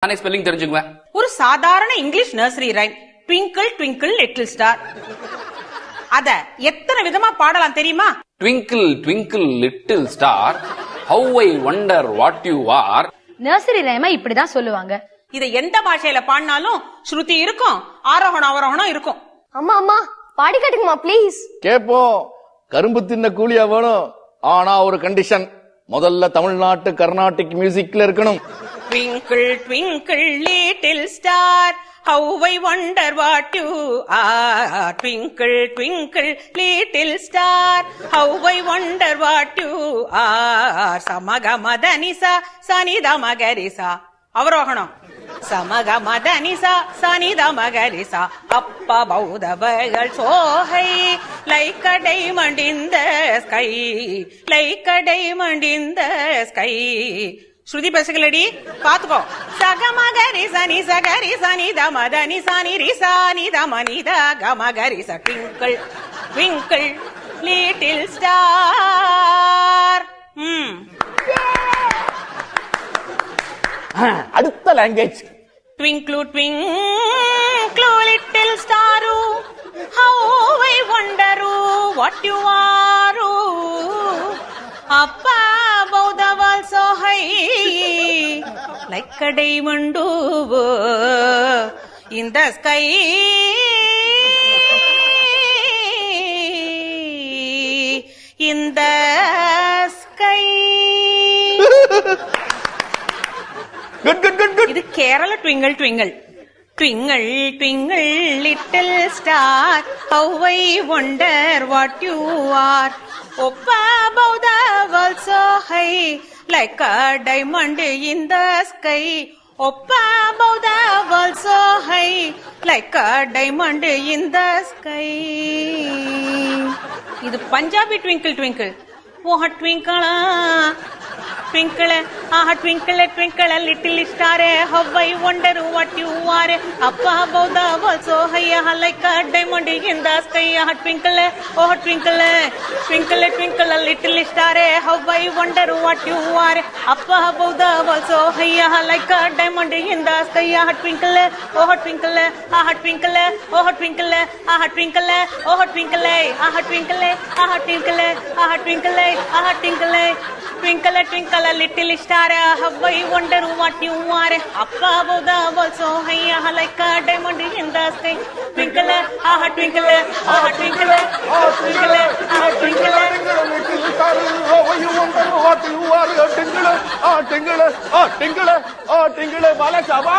நானே ஸ்பெல்லிங் தெரிஞ்சுக்குவேன். ஒரு சாதாரண English nursery rhyme twinkle twinkle little star. அத எத்தனை விதமா பாடலாம் தெரியுமா? Twinkle twinkle little star, how I wonder what you are. Nursery ரைமா இப்படிதான் சொல்லுவாங்க. இத எந்த பாஷையில பாடினாலும் ஸ்ருதி இருக்கும், ஆரோகணம் அவரோகணம் இருக்கும். அம்மா அம்மா பாடி காட்டுங்கம்மா ப்ளீஸ். கேப்போம். கரும்பு தின்ன கூலியா வேணும். ஆனா ஒரு கண்டிஷன், முதல்ல தமிழ்நாட்டு கர்நாடிக் மியூசிக்ல இருக்கணும். Twinkle twinkle little star, how I wonder what you are. Twinkle twinkle little star, how I wonder what you are. Samaga madanisa sanida magarisa. அவரோகணம். சமக மதனிசா சனித மகரிசா. அப்ப பௌதவர்கள் சோகை like a diamond in the sky, like a diamond in the sky. ஸ்ருதி பேசுகளடி பாத்துக்கோ. சகமகரி சனி சகரி சனி தமதனி சனி ரிசானி தமனித கமகரி ச. Twinkle twinkle little star. அடுத்த language. Twinkle twinkle little star, how I wonder what you are. Up above the world so high, like a diamond in the sky. In the sky. Good good good good. இது கேரள twinkle twinkle. Twinkle twinkle little star, how I wonder what you are. Up above the world so high, like a diamond in the sky. Up above the world so high, like a diamond in the sky. இது Punjabi twinkle twinkle. ஓஹ ட்விங்கிளா twinkle, ah twinkle twinkle little star, how I wonder what you are. Up above the world so high, like a diamond in the sky. Ah twinkle, oh twinkle, twinkle twinkle little star, how I wonder what you are. Up above the world so high, like a diamond in the sky. Ah twinkle, oh twinkle, ah twinkle, oh twinkle, ah twinkle, oh twinkle, ah twinkle, ah twinkle, ah twinkle, ah twinkle. Twinkle twinkle little star, how I wonder what you are. Up above the world so high, like a diamond in the sky. Twinkle, ah twinkle, ah twinkle, ah twinkle, ah twinkle. Little star, how you wonder what you are. Tingle, ah tingle, ah tingle, ah tingle. Bala Shabba.